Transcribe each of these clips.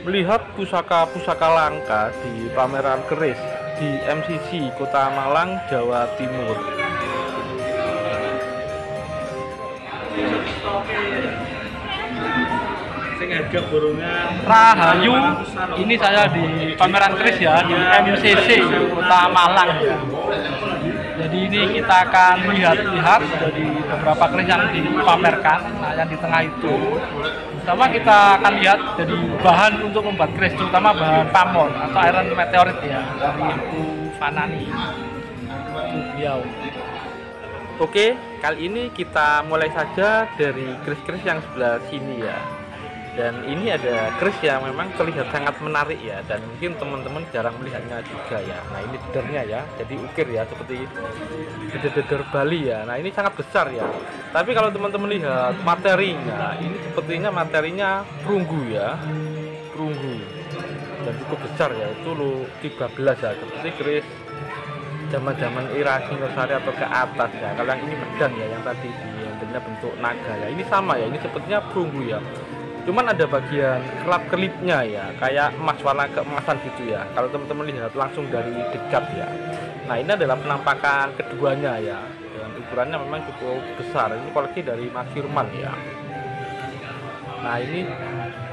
melihat pusaka-pusaka langka di pameran keris di MCC Kota Malang, Jawa Timur. Rahayu, ini saya di pameran keris ya di MCC Kota Malang ya. Jadi ini kita akan melihat-lihat dari beberapa keris yang dipamerkan. Nah, yang di tengah itu pertama kita akan lihat dari bahan untuk membuat keris, terutama bahan pamor atau iron meteorit ya, dari Ibu Fanani itu beliau. Oke, kali ini kita mulai saja dari keris-keris yang sebelah sini ya. Dan ini ada keris yang memang terlihat sangat menarik ya, dan mungkin teman-teman jarang melihatnya juga ya. Nah, ini dedernya ya, jadi ukir ya, seperti deder Bali ya. Nah, ini sangat besar ya. Tapi kalau teman-teman lihat materinya, ini sepertinya materinya perunggu ya, perunggu, dan cukup besar ya. Itu lo 13 ya, seperti keris zaman-zaman era Singasari atau ke atas ya. Kalau yang ini pedang ya, yang tadi di bentuk naga ya. Ini sama ya, ini sepertinya perunggu ya. Cuman ada bagian kelap-kelipnya ya, kayak emas, warna keemasan gitu ya. Kalau teman-teman lihat langsung dari dekat ya. Nah, ini adalah penampakan keduanya ya. Dan ukurannya memang cukup besar. Ini koleksi dari Mas Firman ya. Nah, ini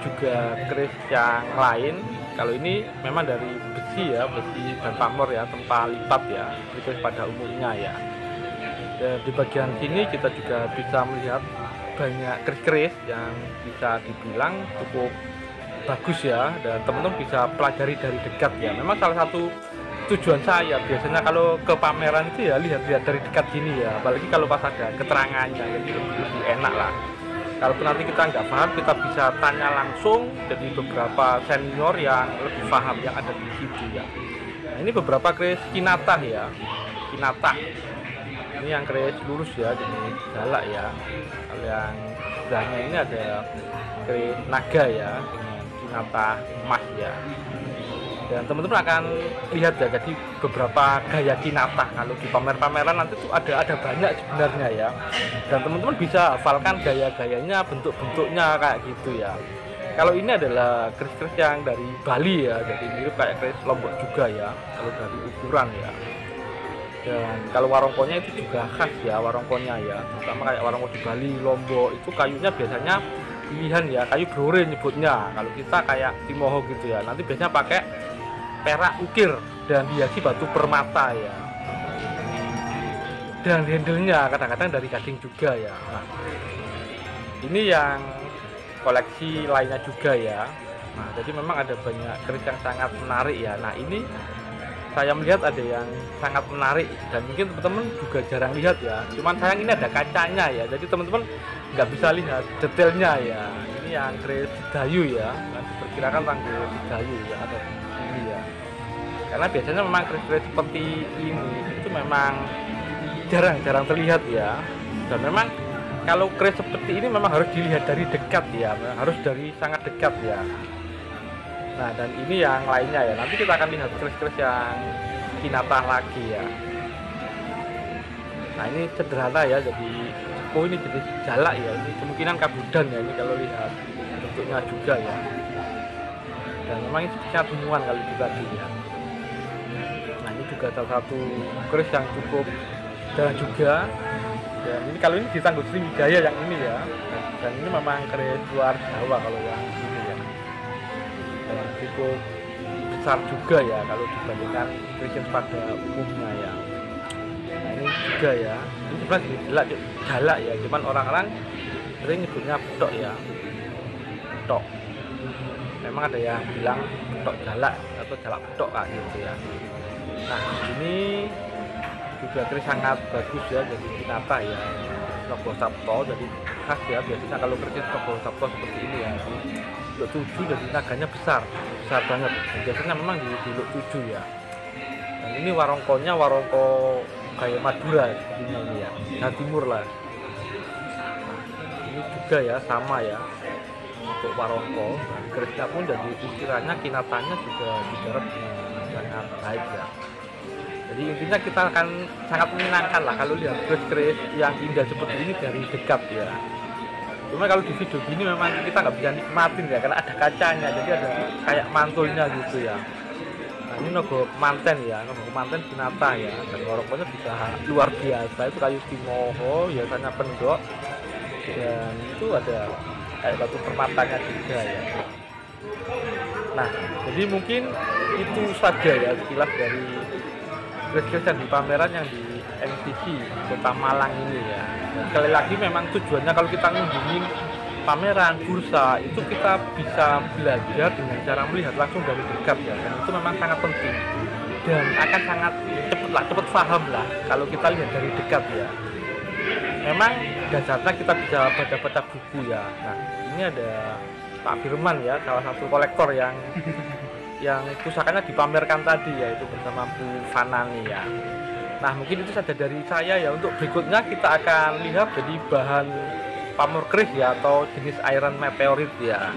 juga keris yang lain. Kalau ini memang dari besi ya, besi dan pamor ya, tempat lipat ya, keris pada umumnya ya. Dan di bagian sini kita juga bisa melihat banyak keris-keris yang bisa dibilang cukup bagus ya, dan teman-teman bisa pelajari dari dekat ya. Memang salah satu tujuan saya biasanya kalau ke pameran itu ya lihat-lihat dari dekat gini ya, apalagi kalau pas ada keterangannya, jadi lebih enak lah. Kalau nanti kita nggak paham, kita bisa tanya langsung dari beberapa senior yang lebih paham yang ada di situ ya. Nah, ini beberapa keris kinatah ya, kinatah. Ini yang keris lurus ya, jadi galak ya. Kalau yang sebelahnya ini ada keris naga ya, dengan kinatah emas ya. Dan teman-teman akan lihat ya, jadi beberapa gaya kinatah kalau di pamer-pameran nanti tuh ada banyak sebenarnya ya. Dan teman-teman bisa hafalkan gaya-gayanya, bentuk-bentuknya kayak gitu ya. Kalau ini adalah keris-keris yang dari Bali ya, jadi mirip kayak keris Lombok juga ya, kalau dari ukuran ya. Dan kalau warongkonya itu juga khas ya, warongkonya ya, terutama kayak warongko di Bali, Lombok itu kayunya biasanya pilihan ya, kayu brore nyebutnya. Kalau kita kayak Timoho gitu ya, nanti biasanya pakai perak ukir dan hiasi batu permata ya. Dan handle-nya kadang-kadang dari gading juga ya. Nah, ini yang koleksi lainnya juga ya. Nah, jadi memang ada banyak keris yang sangat menarik ya. Nah, ini saya melihat ada yang sangat menarik dan mungkin teman-teman juga jarang lihat ya. Cuman sayang ini ada kacanya ya, jadi teman-teman nggak bisa lihat detailnya ya. Ini yang keris Dayu ya, yang diperkirakan tanggul Dayu ya, ada ini ya. Karena biasanya memang keris-keris seperti ini itu memang jarang terlihat ya. Dan memang kalau keris seperti ini memang harus dilihat dari dekat ya, harus dari sangat dekat ya. Nah, dan ini yang lainnya ya, nanti kita akan lihat keris-keris yang kinatah lagi ya. Nah, ini sederhana ya, jadi ini jenis jalak ya, ini kemungkinan kabudan ya, ini kalau lihat bentuknya juga ya. Dan memang ini sepertinya bunguan kalau dibagi ya. Nah, ini juga salah satu keris yang cukup jarang juga. Dan ini kalau ini di Tanggul Sriwijaya yang ini ya, dan ini memang keris luar Jawa kalau yang ini ya. Dan cukup besar juga ya kalau dibandingkan keris pada umumnya ya. Nah, ini juga ya, ini sebenarnya jalak ya, cuman orang-orang sering nyebutnya petok ya, petok. Memang ada yang bilang petok jalak atau jalak petok lah gitu ya. Nah, ini juga keris sangat bagus ya, jadi kinatah ya, Nogo Sabto, jadi khas ya. Biasanya kalau keris Nogo Sabto seperti ini ya, Luk 7 jadi naganya besar banget. Dan biasanya memang di Luk 7 ya. Dan ini warongkonya warongko kayak Madura sepertinya ini ya, Jawa Timur lah. Nah, ini juga ya sama ya untuk warongko. Nah, kerisnya pun jadi ukirannya, kinatanya juga digarap dengan sangat baik ya. Jadi intinya kita akan sangat menyenangkan lah kalau lihat keris-keris yang indah seperti ini dari dekat ya. Cuma kalau di video gini memang kita nggak bisa nikmatin ya, karena ada kacanya, jadi ada kayak mantulnya gitu ya. Nah ini nogo manten ya, nogo manten binata ya, dan rokoknya bisa luar biasa. Itu kayu timoho, biasanya pendok, dan itu ada kayak batu permatanya juga ya. Nah jadi mungkin itu saja ya sekilas dari kris-kris yang di pameran yang di MTC Kota Malang ini ya. Dan sekali lagi memang tujuannya kalau kita ngunjungin pameran bursa itu kita bisa belajar dengan cara melihat langsung dari dekat ya, dan itu memang sangat penting dan akan sangat cepet paham lah kalau kita lihat dari dekat ya. Memang dasarnya kita bisa baca-baca buku ya. Nah ini ada Pak Firman ya, salah satu kolektor yang pusakanya dipamerkan tadi yaitu bersama Bu Fanani ya. Nah mungkin itu saja dari saya ya. Untuk berikutnya kita akan lihat jadi bahan pamor kris ya, atau jenis iron meteorit ya.